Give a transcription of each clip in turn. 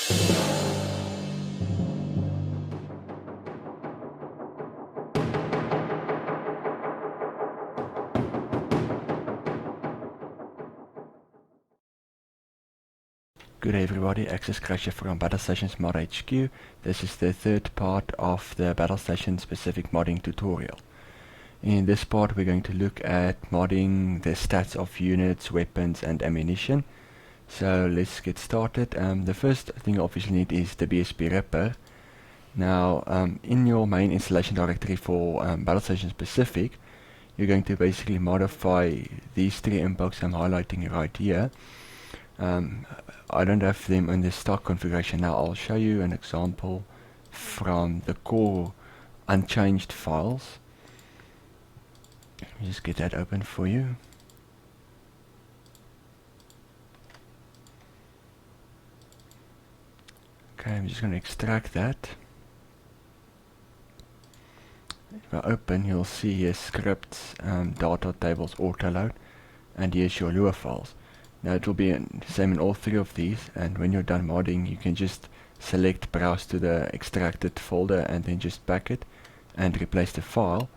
Good day everybody, Access Crusher from Battlestations BSmodHQ. This is the third part of the Battlestation specific modding tutorial. In this part we're going to look at modding the stats of units, weapons and ammunition. So let's get started. The first thing you obviously need is the BSP Ripper. Now in your main installation directory for Battlestation specific, you're going to basically modify these three inbox I'm highlighting right here. I don't have them in the stock configuration now. I'll show you an example from the core unchanged files. Let me just get that open for you. Okay, I'm just going to extract that. If I open, you'll see here scripts, data tables, autoload, and here's your Lua files. Now it will be the same in all three of these, and when you're done modding you can just select browse to the extracted folder and then just pack it and replace the file.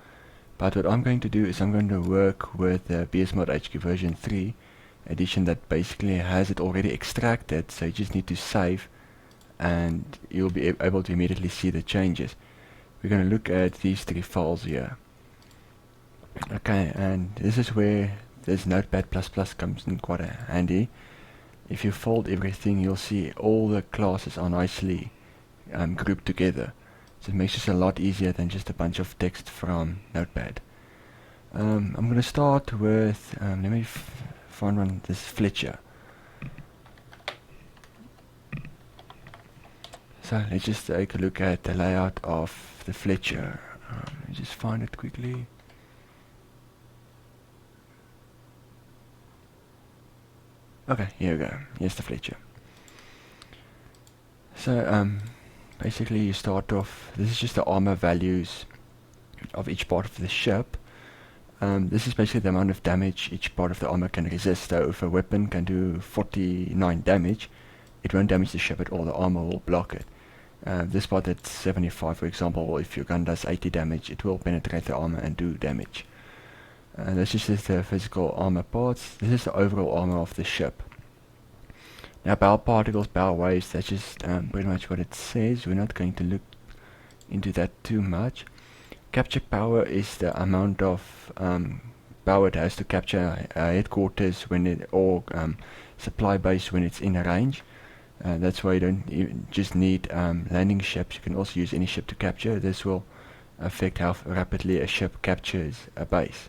But what I'm going to do is I'm going to work with the BSmodHQ version 3 edition that basically has it already extracted, so you just need to save and you'll be able to immediately see the changes. We're going to look at these three files here. Okay, and this is where this Notepad++ comes in quite handy. If you fold everything, you'll see all the classes are nicely grouped together. So it makes it a lot easier than just a bunch of text from Notepad. I'm going to start with, let me find one, this Fletcher. So let's just take a look at the layout of the Fletcher. Let me just find it quickly. Okay, here we go. Here's the Fletcher. So basically you start off, this is just the armor values of each part of the ship. This is basically the amount of damage each part of the armor can resist. So if a weapon can do 49 damage, it won't damage the ship at all, the armor will block it. This part at 75, for example, if your gun does 80 damage, it will penetrate the armor and do damage. This is just the physical armor parts. This is the overall armor of the ship. Now power particles, power waves, that's just pretty much what it says. We're not going to look into that too much. Capture power is the amount of power it has to capture headquarters when it, or supply base when it's in a range. That's why you don't just need landing ships. You can also use any ship to capture. This will affect how rapidly a ship captures a base.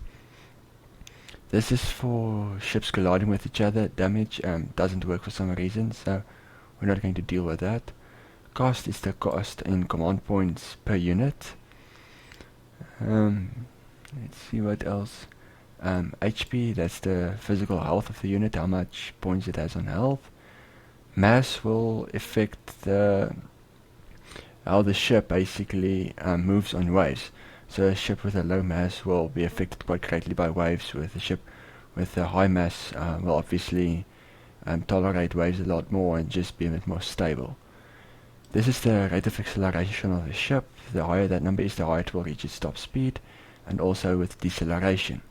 This is for ships colliding with each other. Damage doesn't work for some reason, so we're not going to deal with that. Cost is the cost in command points per unit. Let's see what else. HP, that's the physical health of the unit, how much points it has on health. Mass will affect how the ship basically moves on waves. So a ship with a low mass will be affected quite greatly by waves, with a ship with a high mass will obviously tolerate waves a lot more and just be a bit more stable. This is the rate of acceleration of the ship. The higher that number is, the higher it will reach its top speed, and also with deceleration.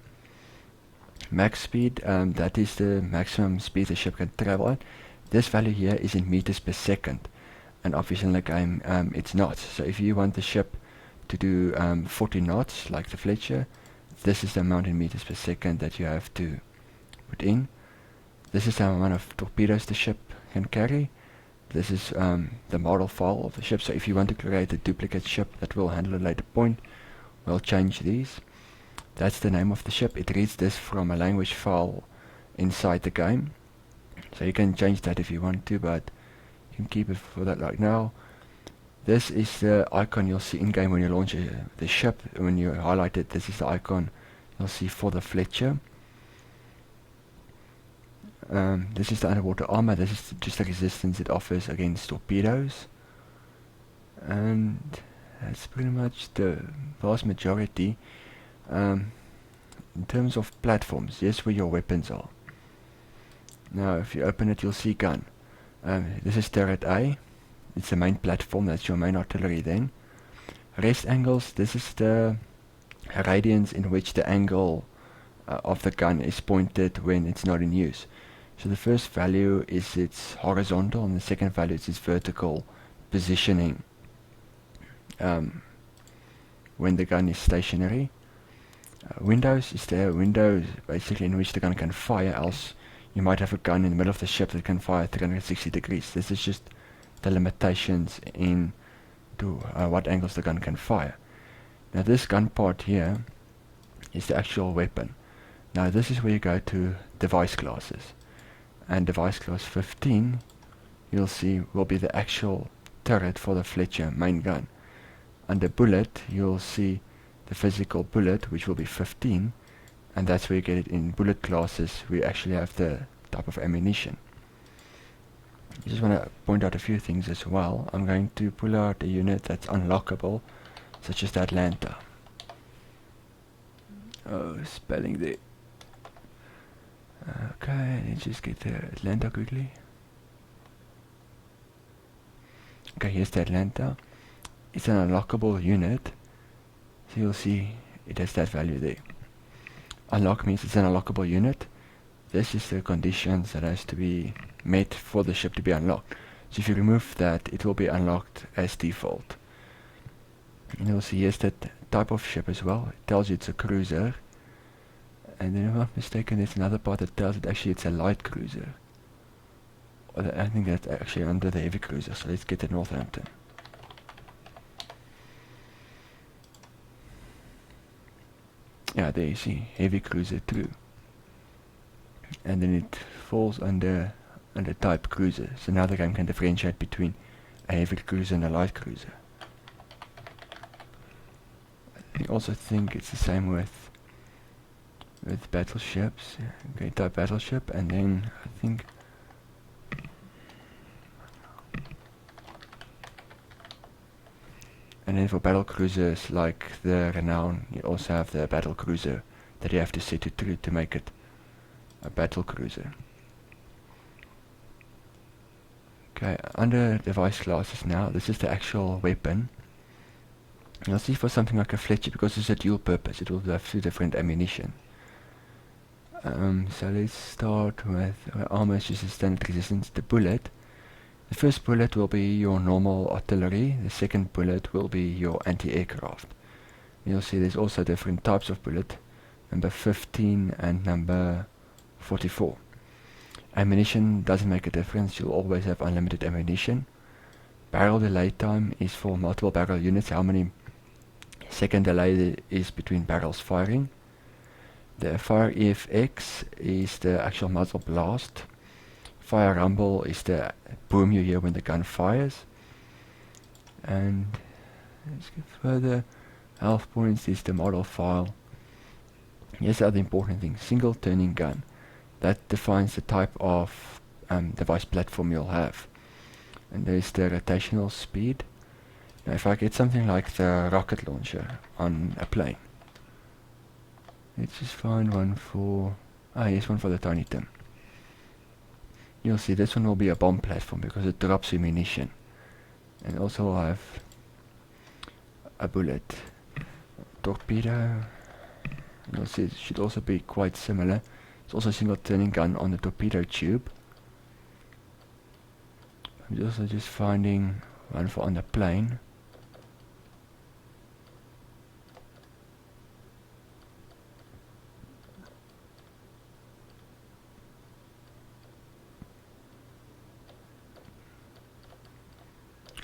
Max speed, that is the maximum speed the ship can travel at. This value here is in meters per second, and obviously in the game it's not. So if you want the ship to do 40 knots like the Fletcher, this is the amount in meters per second that you have to put in. This is the amount of torpedoes the ship can carry. This is the model file of the ship. So if you want to create a duplicate ship that will handle at a later point, we'll change these. That's the name of the ship. It reads this from a language file inside the game. So you can change that if you want to, but you can keep it for that right now. This is the icon you'll see in-game when you launch the ship. When you highlight it, this is the icon you'll see for the Fletcher. This is the underwater armor. This is just the resistance it offers against torpedoes. And that's pretty much the vast majority. In terms of platforms, here's where your weapons are. Now if you open it, you'll see gun. This is turret A. it's the main platform, that's your main artillery then. Rest angles, this is the radians in which the angle of the gun is pointed when it's not in use. So the first value is its horizontal, and the second value is its vertical positioning when the gun is stationary. Windows is the window basically in which the gun can fire, else you might have a gun in the middle of the ship that can fire 360 degrees. This is just the limitations in to what angles the gun can fire. Now this gun part here is the actual weapon. Now this is where you go to device classes, and device class 15 you'll see will be the actual turret for the Fletcher main gun. Under bullet you'll see the physical bullet, which will be 15, and that's where you get it. In bullet classes we actually have the type of ammunition. I just want to point out a few things as well. I'm going to pull out a unit that's unlockable, such as the Atlanta. Oh, spelling there. Okay, let's just get the Atlanta quickly. Okay, here's the Atlanta. It's an unlockable unit, so you'll see it has that value there. Unlock means it's an unlockable unit. This is the conditions that has to be met for the ship to be unlocked. So if you remove that, it will be unlocked as default. And you'll see here's that type of ship as well. It tells you it's a cruiser. And then if I'm not mistaken, there's another part that tells it actually it's a light cruiser. I think that's actually under the heavy cruiser. So let's get to Northampton. Yeah, there you see, heavy cruiser 2. And then it falls under type cruiser. So now the game can differentiate between a heavy cruiser and a light cruiser. I also think it's the same with battleships. Okay, type battleship, and then I think and then for battle cruisers like the Renown, you also have the battle cruiser that you have to set to true to make it a battle cruiser. Okay, under device classes now, this is the actual weapon. You'll see for something like a Fletcher, because it's a dual purpose, it will have two different ammunition. So let's start with armor is just a standard resistance. The bullet. The first bullet will be your normal artillery. The second bullet will be your anti-aircraft. You'll see there's also different types of bullet. Number 15 and number 44. Ammunition doesn't make a difference. You'll always have unlimited ammunition. Barrel delay time is for multiple barrel units. How many second delay there is between barrels firing. The fire EFX is the actual muzzle blast. Fire rumble is the boom you hear when the gun fires. And let's get further. Health points is the model file. Here's the other important thing. Single turning gun. That defines the type of device platform you'll have. And there's the rotational speed. Now if I get something like the rocket launcher on a plane. Let's just find one for... here's one for the Tiny Tim. You'll see this one will be a bomb platform because it drops ammunition. And also will have a bullet. Torpedo. You'll see it should also be quite similar. It's also a single turning gun on the torpedo tube. I'm also just finding one for on the plane.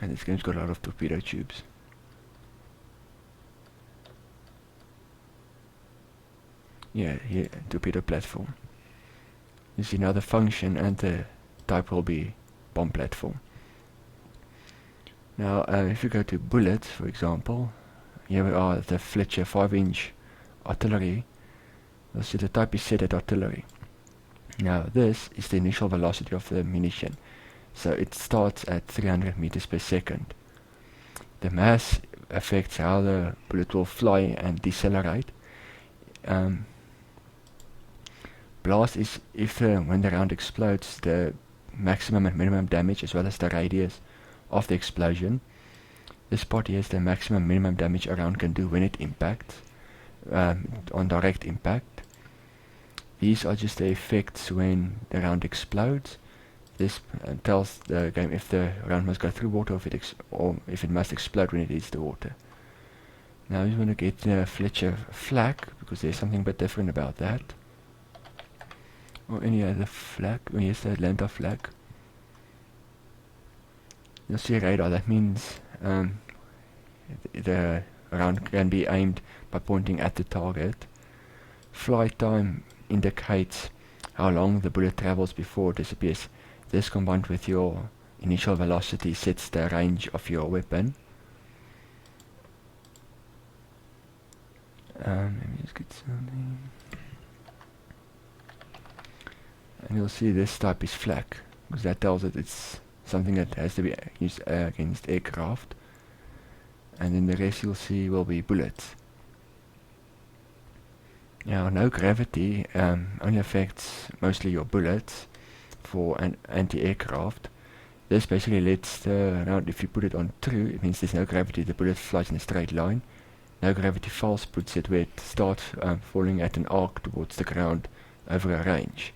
And this game's got a lot of torpedo tubes. Yeah, here, torpedo platform. You see now the function and the type will be bomb platform. Now, if you go to bullets, for example, here we are the Fletcher 5-inch artillery. You'll see the type is set at artillery. Now, this is the initial velocity of the munition. So it starts at 300 meters per second. The mass affects how the bullet will fly and decelerate. Blast is if when the round explodes, the maximum and minimum damage as well as the radius of the explosion. This part here is the maximum minimum damage a round can do when it impacts, on direct impact. These are just the effects when the round explodes. This tells the game if the round must go through water or if it must explode when it hits the water. Now we want to get the Fletcher flag, because there's something a bit different about that. Or any other flag. Oh yes, the Atlanta flag. You'll see radar, that means the round can be aimed by pointing at the target. Flight time indicates how long the bullet travels before it disappears. This combined with your initial velocity sets the range of your weapon. Let me just get something. And you'll see this type is flak, because that tells it it's something that has to be used against aircraft. And then the rest you'll see will be bullets. Now, no gravity only affects mostly your bullets for an anti-aircraft. This basically lets the round, if you put it on true, it means there's no gravity, the bullet flies in a straight line. No gravity false puts it where it starts falling at an arc towards the ground over a range.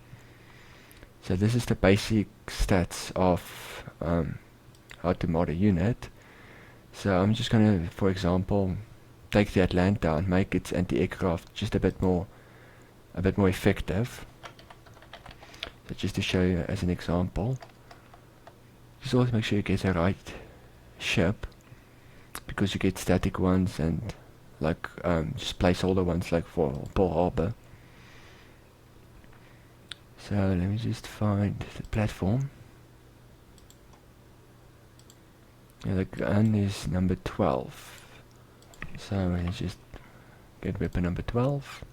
So this is the basic stats of how to mod a unit. So I'm just going to, for example, take the Atlanta and make its anti-aircraft just a bit more effective. So just to show you as an example, just always make sure you get the right ship, because you get static ones and like just placeholder ones like for Pearl Harbor. So let me just find the platform. Yeah, the gun is number 12. So let's just get weapon number 12.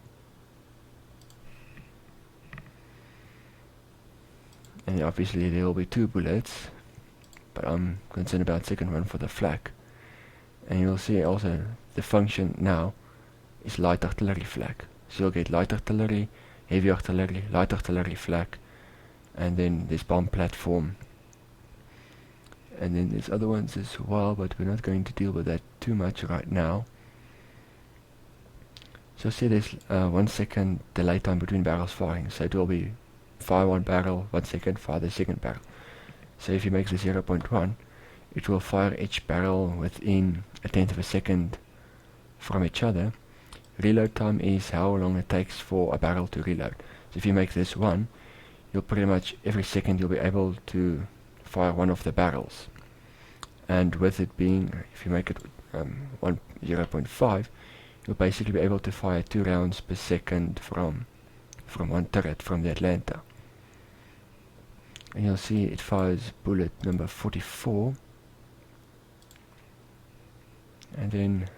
And obviously there will be 2 bullets, but I'm concerned about second one for the flak. And you'll see also the function now is light artillery flak. So you'll get light artillery, heavy artillery, light artillery flak, and then this bomb platform. And then there's other ones as well, but we're not going to deal with that too much right now. So see there's 1 second delay time between barrels firing, so it will be fire one barrel, 1 second, fire the second barrel. So if you make the 0.1, it will fire each barrel within a tenth of a second from each other. Reload time is how long it takes for a barrel to reload. So if you make this 1, you'll pretty much every second you'll be able to fire one of the barrels. And with it being, if you make it 0.5, you'll basically be able to fire 2 rounds per second from one turret from the Atlanta. And you'll see it fires bullet number 44. And then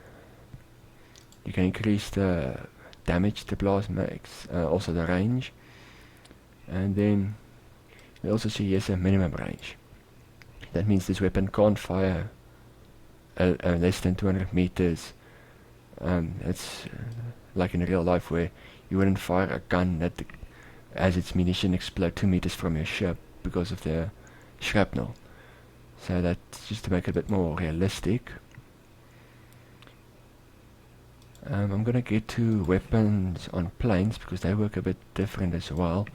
you can increase the damage the blast makes, also the range. And then we also see here's a minimum range. That means this weapon can't fire less than 200 meters. It's like in real life where you wouldn't fire a gun that has its munition explode 2 meters from your ship because of the shrapnel. So that's just to make it a bit more realistic. I'm gonna get to weapons on planes because they work a bit different as well.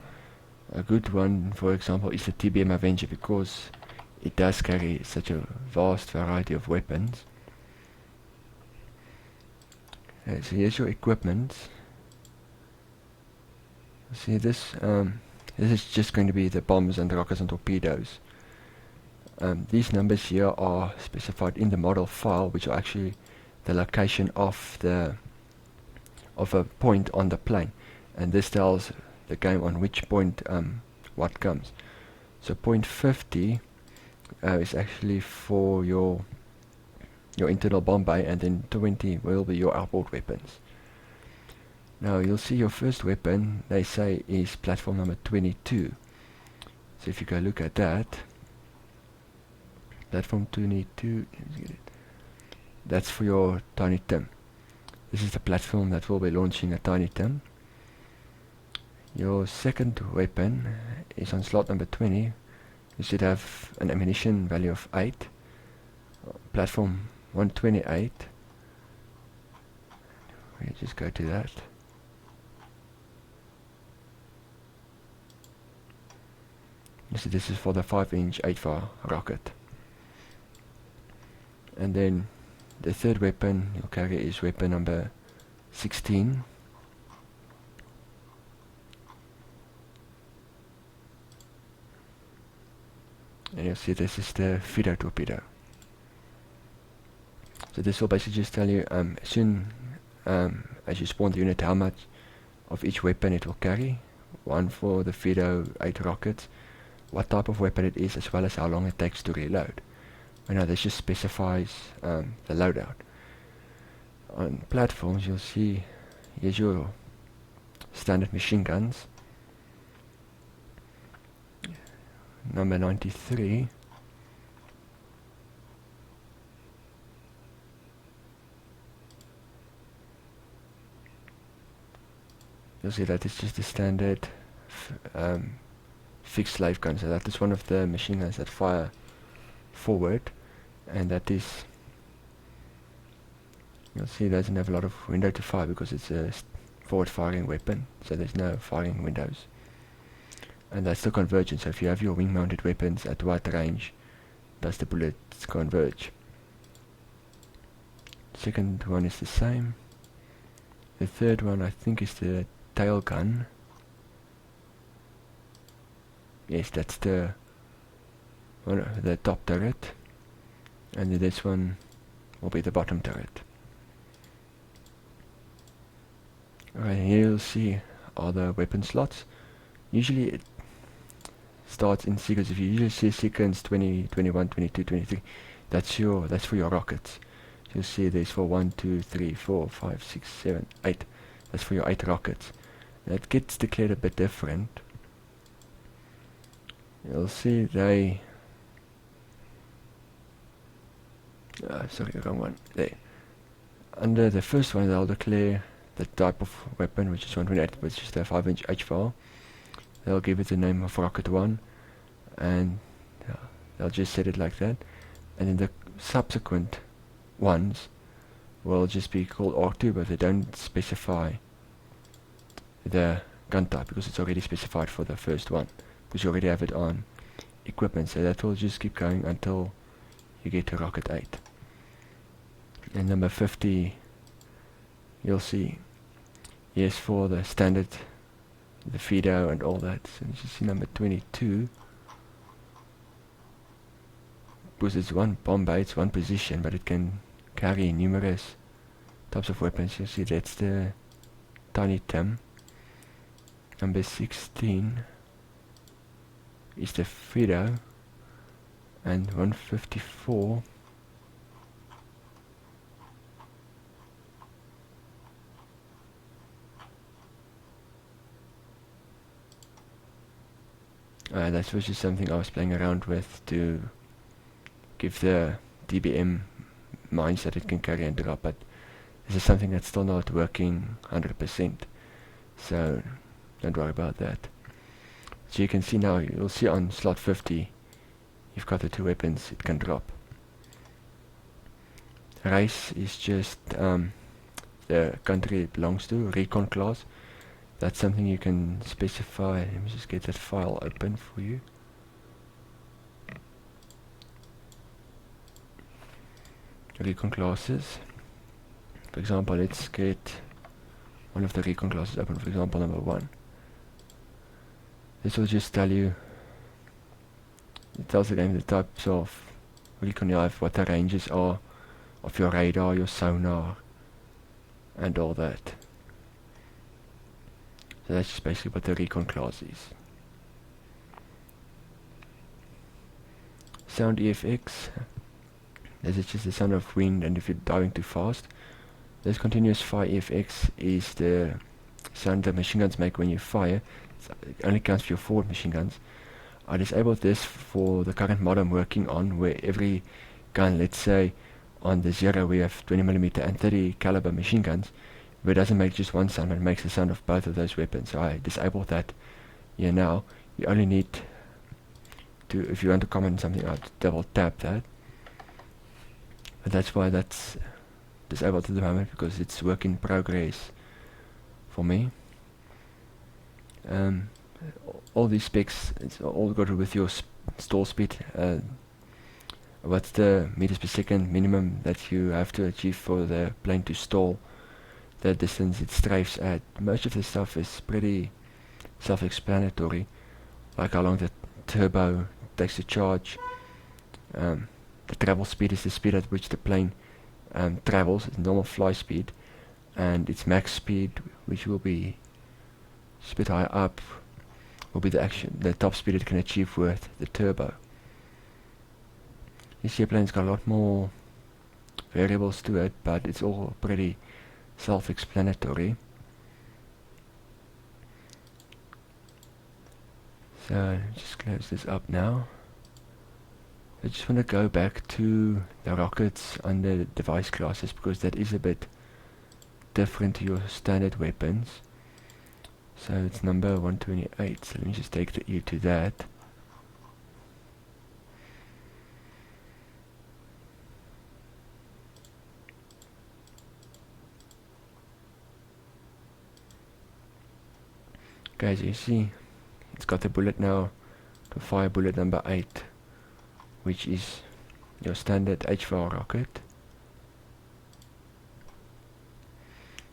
A good one, for example, is the TBM Avenger, because it does carry such a vast variety of weapons. Okay, so here's your equipment. See this? This is just going to be the bombs and rockets and torpedoes. These numbers here are specified in the model file, which are actually the location of a point on the plane, and this tells the game on which point what comes. So point 50 is actually for your internal bomb bay, and then 20 will be your outboard weapons. Now you'll see your first weapon, they say, is platform number 22. So if you go look at that, platform 22, that's for your Tiny Tim. This is the platform that will be launching a Tiny Tim. Your second weapon is on slot number 20. You should have an ammunition value of 8. platform 128. We just go to that. So this is for the 5-inch 8-fire rocket. And then the third weapon you'll carry is weapon number 16. And you'll see this is the feeder torpedo. So this will basically just tell you as soon as you spawn the unit how much of each weapon it will carry. One for the feeder 8 rockets, what type of weapon it is, as well as how long it takes to reload. Now this just specifies the loadout. On platforms you'll see here's your standard machine guns. Number 93. You'll see that it's just a standard fixed slave gun. So that is one of the machine guns that fire forward, and that is, you'll see it doesn't have a lot of window to fire because it's a forward firing weapon, so there's no firing windows. And that's the convergence. So if you have your wing mounted weapons at what range does the bullets converge? Second one is the same. The third one I think is the tail gun. Yes, that's the top turret, and this one will be the bottom turret. Alright, here you'll see all the weapon slots. Usually it starts in sequence. If you usually see sequence 20, 21, 22, 23, that's for your rockets. So you'll see there's for 1, 2, 3, 4, 5, 6, 7, 8. That's for your 8 rockets. That gets declared a bit different. You'll see they sorry, wrong one. There. Under the first one they'll declare the type of weapon, which is 128, which is the 5-inch H-file. They'll give it the name of Rocket 1, and they'll just set it like that. And then the subsequent ones will just be called R2, but they don't specify the gun type because it's already specified for the first one, because you already have it on equipment. So that will just keep going until you get to Rocket 8. And number 50, you'll see, yes, for the standard, the feeder and all that. So you see number 22, because it's one bomb bay, it's one position, but it can carry numerous types of weapons. You see that's the Tiny Tim. Number 16 is the feeder, and 154 that was just something I was playing around with to give the DBM mines that it can carry and drop, but this is something that's still not working 100%, so don't worry about that. So you can see now, you'll see on slot 50 you've got the 2 weapons it can drop. Race is just the country it belongs to, recon class. That's something you can specify. Let me just get that file open for you. Recon classes. For example, let's get one of the recon classes open, for example number 1. This will just tell you, it tells the game the types of recon you have, what the ranges are of your radar, your sonar, and all that. So that's just basically what the recon class is. Sound EFX. This is just the sound of wind, and if you're diving too fast. This continuous fire EFX is the sound that machine guns make when you fire. It only counts for your forward machine guns. I disabled this for the current mod I'm working on, where every gun, let's say on the 0 we have 20mm and 30 caliber machine guns, where it doesn't make just one sound, but it makes the sound of both of those weapons. So I disabled that here now. You only need to, if you want to comment something out, double tap that. But that's why that's disabled at the moment, because it's work in progress for me. All these specs, it's all got with your stall speed. What's the meters per second minimum that you have to achieve for the plane to stall, the distance it strafes at. Most of the stuff is pretty self-explanatory, like how long the turbo takes to charge. The travel speed is the speed at which the plane travels, its normal fly speed, and its max speed, which will be a bit higher up, will be the top speed it can achieve with the turbo. This airplane's got a lot more variables to it, but it's all pretty self-explanatory. So just close this up now. I just want to go back to the rockets under the device classes, because that is a bit different to your standard weapons. So it's number 128, so let me just take the ear to that. Okay, so you see, it's got the bullet now to fire bullet number 8, which is your standard HVAR rocket.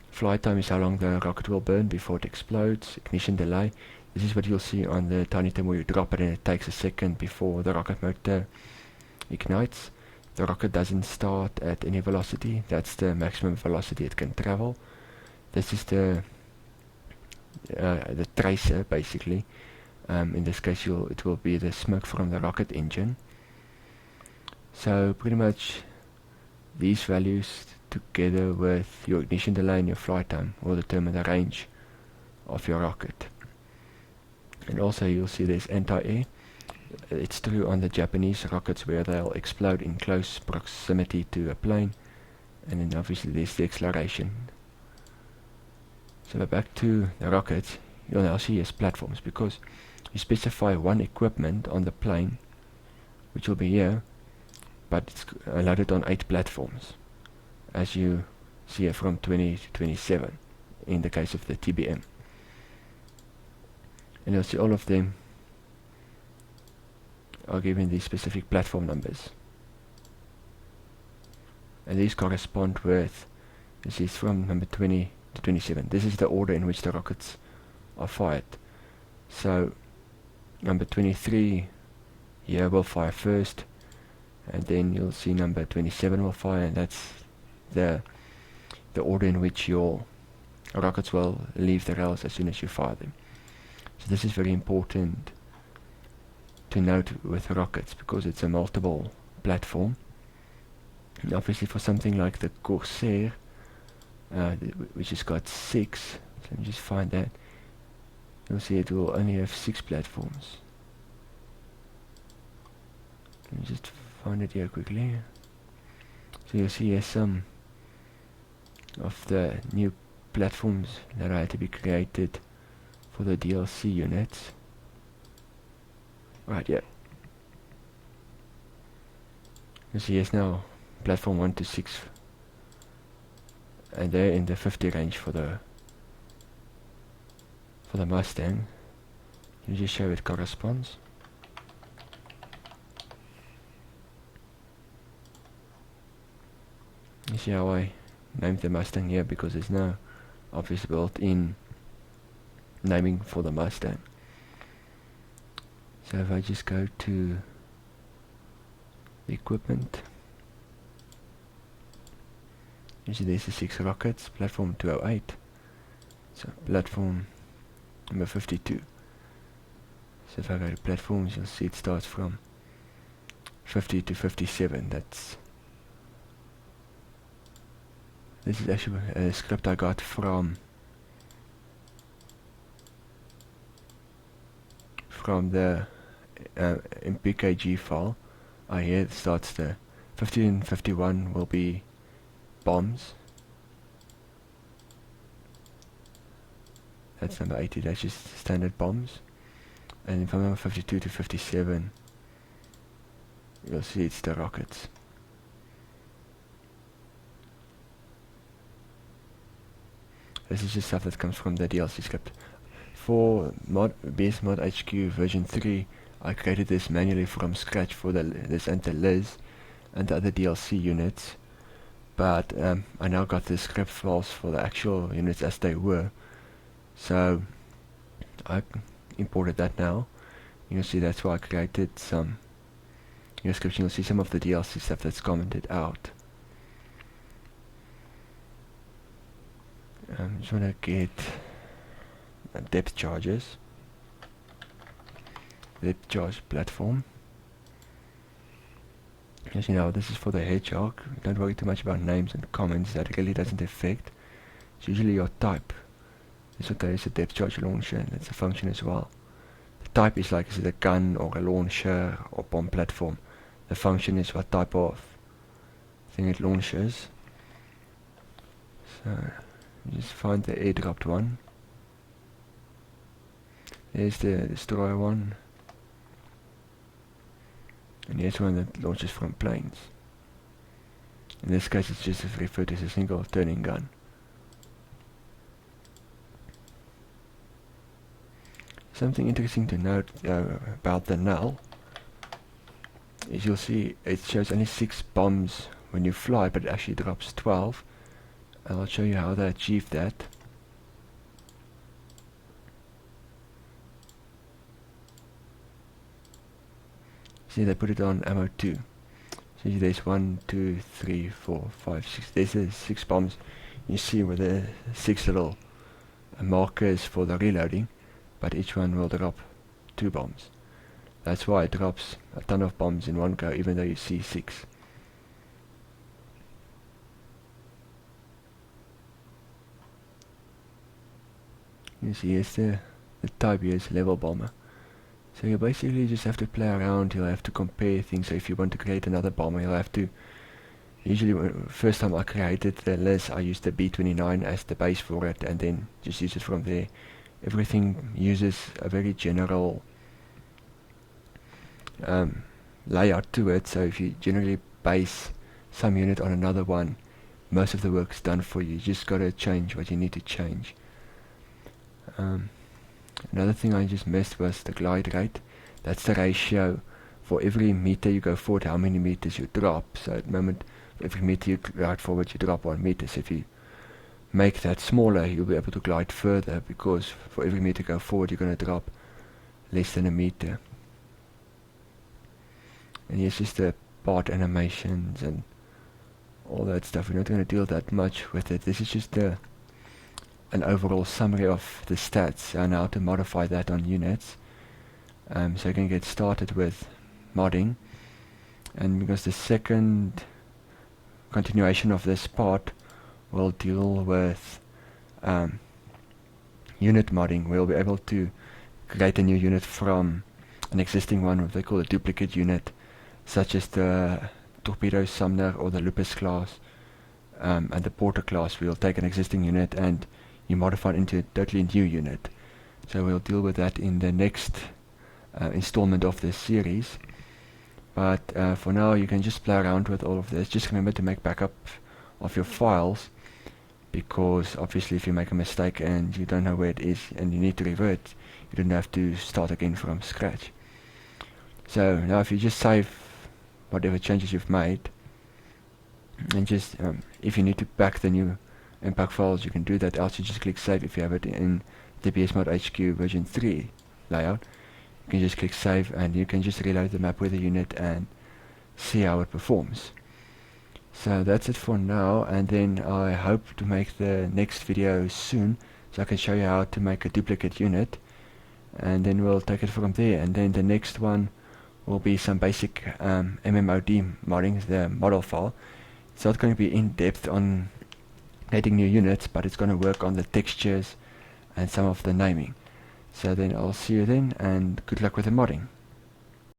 Flight time is how long the rocket will burn before it explodes. Ignition delay, this is what you'll see on the tiny term where you drop it and it takes a second before the rocket motor ignites. The rocket doesn't start at any velocity, that's the maximum velocity it can travel. This is the tracer, basically. In this case it will be the smoke from the rocket engine. So pretty much these values together with your ignition delay and your flight time will determine the range of your rocket. And also you'll see there's anti-air. It's true on the Japanese rockets where they'll explode in close proximity to a plane, and then obviously there's the acceleration. So back to the rockets, you'll now see as platforms, because you specify one equipment on the plane, which will be here, but it's loaded on 8 platforms, as you see here from 20 to 27 in the case of the TBM. And you'll see all of them are given these specific platform numbers, and these correspond with, this is from number 20 to 27. This is the order in which the rockets are fired. So number 23 here will fire first, and then you'll see number 27 will fire, and that's the order in which your rockets will leave the rails as soon as you fire them. So this is very important to note with rockets, because it's a multiple platform. And obviously for something like the Corsair, which has got 6, so let me just find that, you'll see it will only have 6 platforms. Let me just find it here quickly. So you'll see here some of the new platforms that had to be created for the DLC units. Right, yeah. You see here's now platform 1 to 6, and they're in the 50 range for the Mustang. Let me just show it corresponds. You see how I named the Mustang here, because there's no obvious built-in naming for the Mustang. So if I just go to the equipment, you see there's the 6 rockets, platform 208, so platform number 52. So if I go to platforms, you'll see it starts from 50 to 57. This is actually a script I got from the MPKG file. Here it starts the 50 and 51 will be bombs. That's number 80, that's just standard bombs. And from number 52 to 57, you'll see it's the rockets. This is just stuff that comes from the DLC script. For BSmodHQ version 3, I created this manually from scratch for this and the Liz and the other DLC units, but I now got the script files for the actual units as they were, so I imported that now. You'll see that's why I created some scripts. You'll see some of the DLC stuff that's commented out. Just want to get depth charges, depth charge platform. As you know, this is for the hedgehog. Don't worry too much about names and comments, that really doesn't affect. It's usually your type. This one is a depth charge launcher, and it's a function as well. The type is like, is it a gun or a launcher or bomb platform? The function is what type of thing it launches. So just find the airdropped one. There's the destroyer one. And here's one that launches from planes. In this case it's just referred to as a single turning gun. Something interesting to note about the null is you'll see it shows only 6 bombs when you fly, but it actually drops 12. And I'll show you how they achieved that. See, they put it on ammo 2. See, there's 1, 2, 3, 4, 5, 6. There's the 6 bombs. You see with the 6 little markers for the reloading, but each one will drop 2 bombs. That's why it drops a ton of bombs in one go, even though you see 6. You see, here's the type. Here is level bomber. So you basically just have to play around. You'll have to compare things. So if you want to create another bomber, you'll have to. Usually, first time I created the list, I used the B29 as the base for it, and then just use it from there. Everything uses a very general layout to it. So if you generally base some unit on another one, most of the work's done for you. You just gotta change what you need to change. Another thing I just missed was the glide rate. That's the ratio for every meter you go forward, how many meters you drop. So at the moment, for every meter you glide forward, you drop 1 meter. So if you make that smaller, you'll be able to glide further, because for every meter you go forward, you're going to drop less than a meter. And here's just the part animations and all that stuff. We're not going to deal that much with it. This is just an overall summary of the stats and how to modify that on units. So you can get started with modding, and because the second continuation of this part will deal with unit modding. We'll be able to create a new unit from an existing one, what they call a duplicate unit, such as the Torpedo Sumner or the Lupus class and the Porter class. We'll take an existing unit and you modify it into a totally new unit. So we'll deal with that in the next installment of this series. But for now, you can just play around with all of this. Just remember to make backup of your files, because obviously if you make a mistake and you don't know where it is and you need to revert, you don't have to start again from scratch. So now if you just save whatever changes you've made, and just if you need to back the new impact files, you can do that. Else you just click save. If you have it in the BSmodHQ version 3 layout, you can just click save and you can just reload the map with the unit and see how it performs. So that's it for now, and then I hope to make the next video soon so I can show you how to make a duplicate unit, and then we'll take it from there. And then the next one will be some basic MMOD modding, the model file. It's not going to be in depth on creating new units, but it's going to work on the textures and some of the naming. So then I'll see you then, and good luck with the modding.